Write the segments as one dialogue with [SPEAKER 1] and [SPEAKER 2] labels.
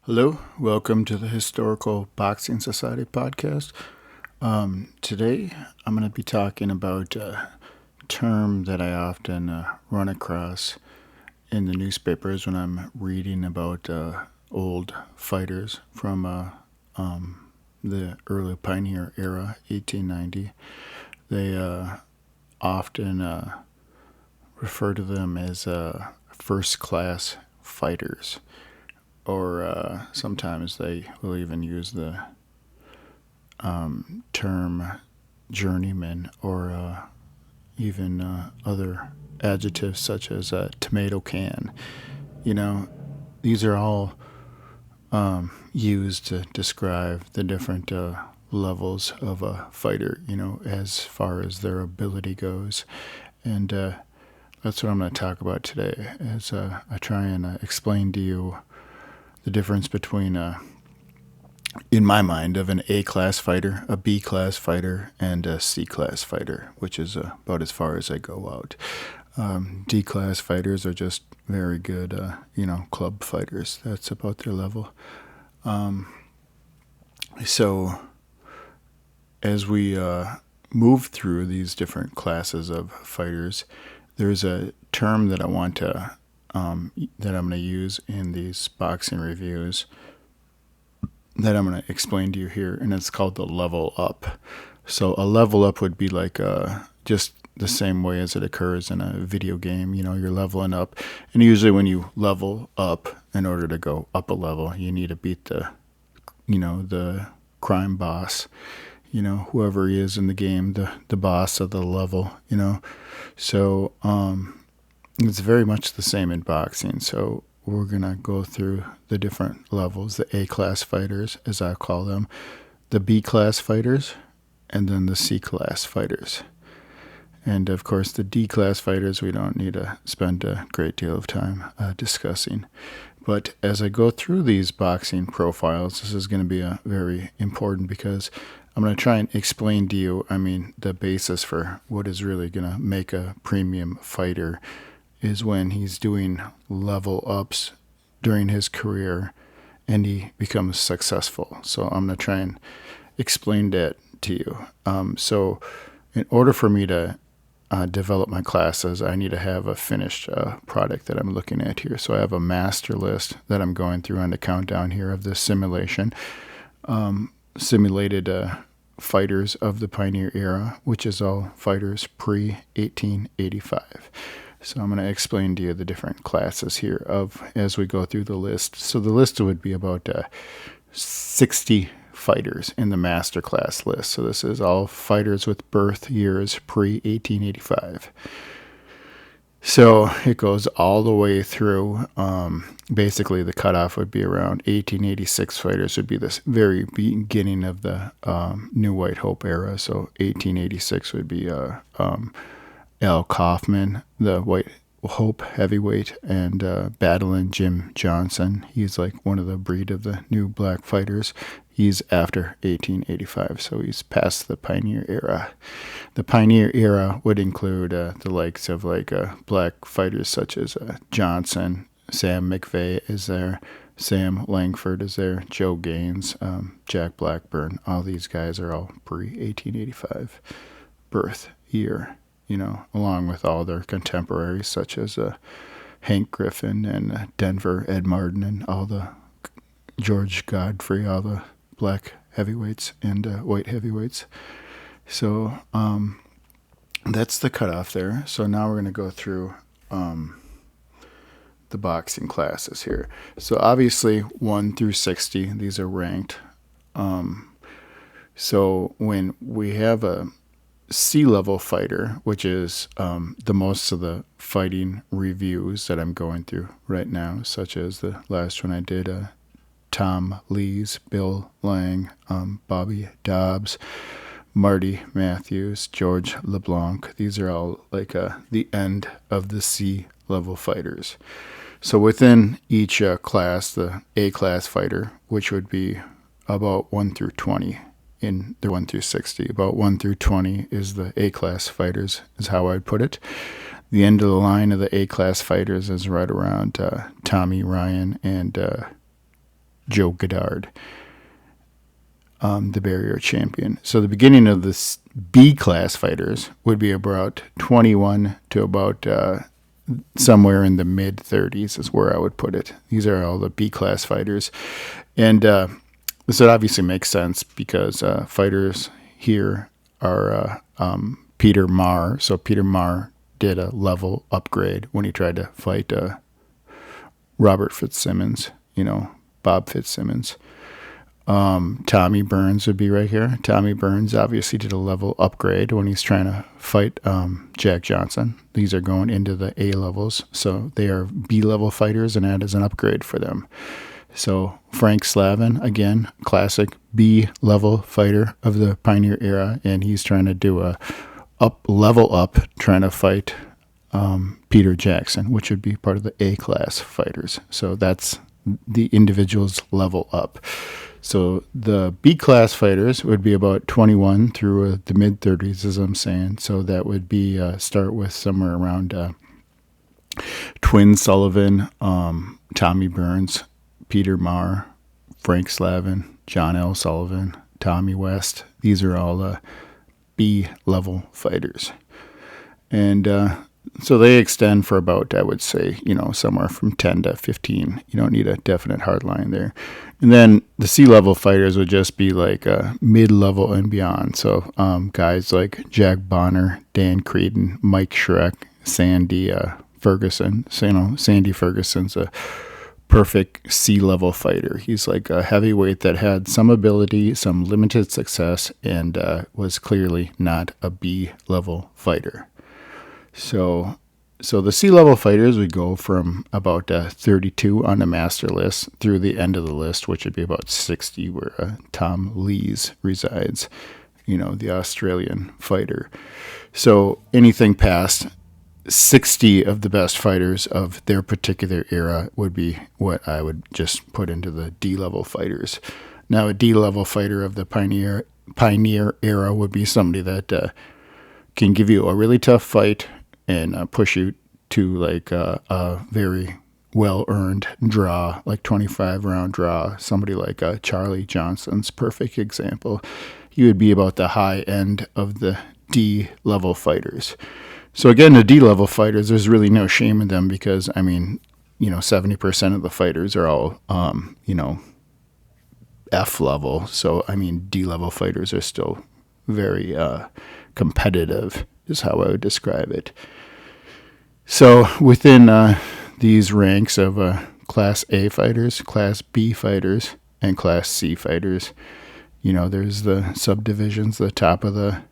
[SPEAKER 1] Hello, welcome to the Historical Boxing Society podcast. Today, I'm going to be talking about a term that I often run across in the newspapers when I'm reading about old fighters from the early pioneer era, 1890. They often refer to them as first-class fighters, or sometimes they will even use the term journeyman, or even other adjectives such as tomato can. These are all used to describe the different levels of a fighter, as far as their ability goes. And that's what I'm going to talk about today, as I try and explain to you the difference between, in my mind, of an A-class fighter, a B-class fighter, and a C-class fighter, which is about as far as I go out. D-class fighters are just very good, club fighters. That's about their level. So as we move through these different classes of fighters, there's a term that I want to that I'm going to use in these boxing reviews that I'm going to explain to you here, and it's called the level up. So a level up would be like just the same way as it occurs in a video game. You're leveling up, and usually when you level up, in order to go up a level, you need to beat the crime boss, whoever he is in the game, the boss of the level, So it's very much the same in boxing. So we're going to go through the different levels, the A-class fighters, as I call them, the B-class fighters, and then the C-class fighters. And, of course, the D-class fighters we don't need to spend a great deal of time discussing. But as I go through these boxing profiles, this is going to be very important, because I'm going to try and explain to you, the basis for what is really going to make a premium fighter is when he's doing level ups during his career and he becomes successful. So I'm going to try and explain that to you. So in order for me to develop my classes, I need to have a finished product that I'm looking at here. So I have a master list that I'm going through on the countdown here of this simulation. Simulated fighters of the pioneer era, which is all fighters pre-1885. So I'm going to explain to you the different classes here as we go through the list. So the list would be about 60 fighters in the master class list. So this is all fighters with birth years pre-1885. So it goes all the way through. Basically, the cutoff would be around 1886 fighters would be this very beginning of the New White Hope era. So 1886 would be Al Kaufman, the White Hope heavyweight, and battling Jim Johnson. He's like one of the breed of the new black fighters. He's after 1885, so he's past the pioneer era. The pioneer era would include the likes of black fighters such as Johnson, Sam McVeigh is there, Sam Langford is there, Joe Gaines, Jack Blackburn. All these guys are all pre-1885 birth year, along with all their contemporaries such as Hank Griffin and Denver Ed Martin and all the George Godfrey, all the black heavyweights and white heavyweights. So that's the cutoff there. So now we're going to go through the boxing classes here. So obviously 1 through 60, these are ranked. So when we have a C-level fighter, which is the most of the fighting reviews that I'm going through right now, such as the last one I did, Tom Lees, Bill Lang, Bobby Dobbs, Marty Matthews, George LeBlanc. These are all the end of the C-level fighters. So within each class, the A-class fighter, which would be about 1 through 20, in the 1 through 60. About 1 through 20 is the A-class fighters, is how I'd put it. The end of the line of the A-class fighters is right around Tommy Ryan and Joe Goddard, the barrier champion. So the beginning of the B class fighters would be about 21 to about somewhere in the mid 30s is where I would put it. These are all the B class fighters. And this would obviously make sense because fighters here are Peter Marr. So Peter Marr did a level upgrade when he tried to fight Robert Fitzsimmons, Bob Fitzsimmons. Tommy Burns would be right here. Tommy Burns obviously did a level upgrade when he's trying to fight Jack Johnson. These are going into the A levels, so they are B level fighters, and that is an upgrade for them. So Frank Slavin, again, classic B level fighter of the Pioneer era, and he's trying to do a level up, trying to fight Peter Jackson, which would be part of the A class fighters. So that's the individual's level up. So the B class fighters would be about 21 through the mid 30s, as I'm saying. So that would be start with somewhere around Twin Sullivan, Tommy Burns, Peter Marr, Frank Slavin, John L. Sullivan, Tommy West. These are all B level fighters. And so they extend for about, I would say, somewhere from 10 to 15. You don't need a definite hard line there. And then the C-level fighters would just be like mid-level and beyond. So guys like Jack Bonner, Dan Creedon, Mike Schreck, Sandy Ferguson. So, Sandy Ferguson's a perfect C-level fighter. He's like a heavyweight that had some ability, some limited success, and was clearly not a B-level fighter. So the C-level fighters would go from about 32 on the master list through the end of the list, which would be about 60, where Tom Lees resides, the Australian fighter. So anything past 60 of the best fighters of their particular era would be what I would just put into the D-level fighters. Now, a D-level fighter of the Pioneer era would be somebody that can give you a really tough fight and push you to like a very well-earned draw, like 25-round draw. Somebody like Charlie Johnson's perfect example. He would be about the high end of the D-level fighters. So again, the D-level fighters, there's really no shame in them because, 70% of the fighters are all, F level. So, D-level fighters are still very competitive, is how I would describe it. So within these ranks of Class A fighters, Class B fighters, and Class C fighters, there's the subdivisions, the top of the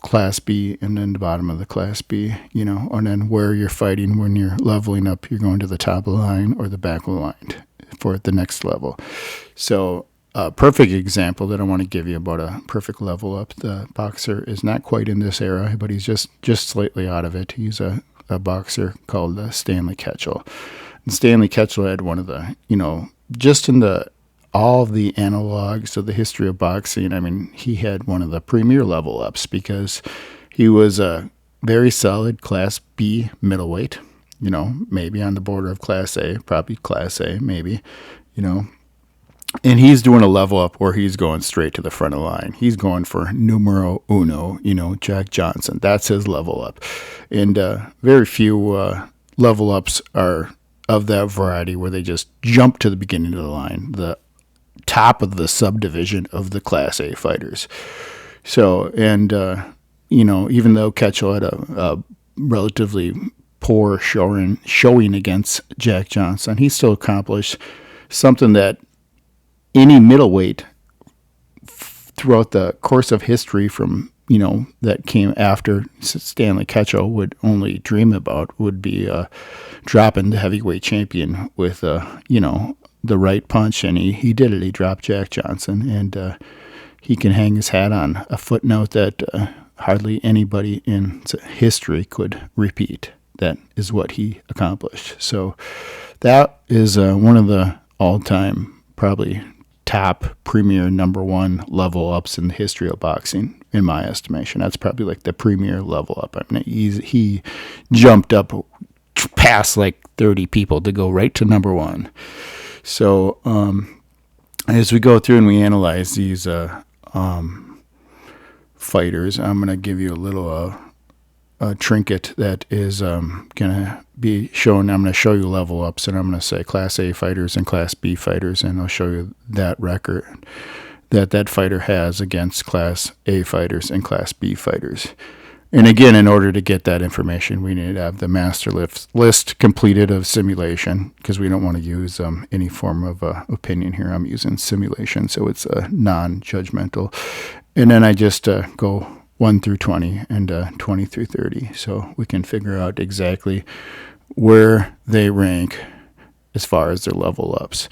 [SPEAKER 1] Class B and then the bottom of the Class B, and then where you're fighting when you're leveling up, you're going to the top of the line or the back of the line for the next level. So a perfect example that I want to give you about a perfect level up. The boxer is not quite in this era, but he's just slightly out of it. He's a boxer called Stanley Ketchel. And Stanley Ketchel had one of the, just in all of the analogs of the history of boxing, he had one of the premier level ups because he was a very solid Class B middleweight, maybe on the border of Class A, probably Class A, maybe, And he's doing a level up where he's going straight to the front of the line. He's going for numero uno, Jack Johnson. That's his level up. And very few level ups are of that variety where they just jump to the beginning of the line, the top of the subdivision of the Class A fighters. So, and, even though Ketchel had a relatively poor showing against Jack Johnson, he still accomplished something that any middleweight throughout the course of history from, that came after Stanley Ketchel would only dream about would be dropping the heavyweight champion with, the right punch. And he did it. He dropped Jack Johnson. And he can hang his hat on a footnote that hardly anybody in history could repeat. That is what he accomplished. So that is one of the all-time probably top premier number one level ups in the history of boxing, in my estimation. That's probably like the premier level up. He jumped up pass like 30 people to go right to number one. So as we go through and we analyze these fighters, I'm going to give you a little trinket that is going to be shown. I'm going to show you level ups, and I'm going to say Class A fighters and Class B fighters, and I'll show you that record that fighter has against Class A fighters and Class B fighters. And again, in order to get that information, we need to have the master list completed of simulation, because we don't want to use any form of opinion here. I'm using simulation, so it's non-judgmental. And then I just go 1 through 20 and 20 through 30, so we can figure out exactly where they rank as far as their level ups.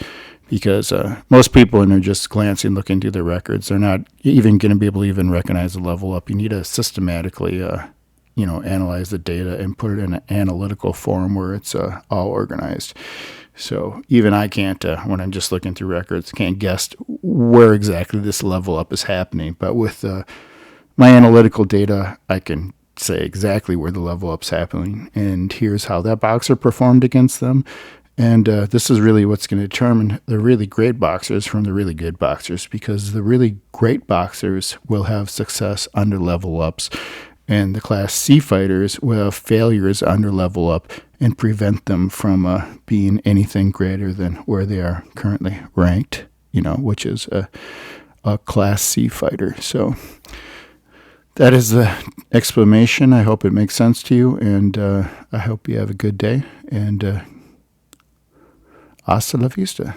[SPEAKER 1] Because most people, when they're just glancing, looking through their records, they're not even going to be able to even recognize the level up. You need to systematically, analyze the data and put it in an analytical form where it's all organized. So even I can't, when I'm just looking through records, can't guess where exactly this level up is happening. But with my analytical data, I can say exactly where the level up's happening, and here's how that boxer performed against them. And this is really what's going to determine the really great boxers from the really good boxers, because the really great boxers will have success under level ups, and the Class C fighters will have failures under level up and prevent them from being anything greater than where they are currently ranked, which is a Class C fighter. So that is the explanation. I hope it makes sense to you, and I hope you have a good day, and hasta la vista.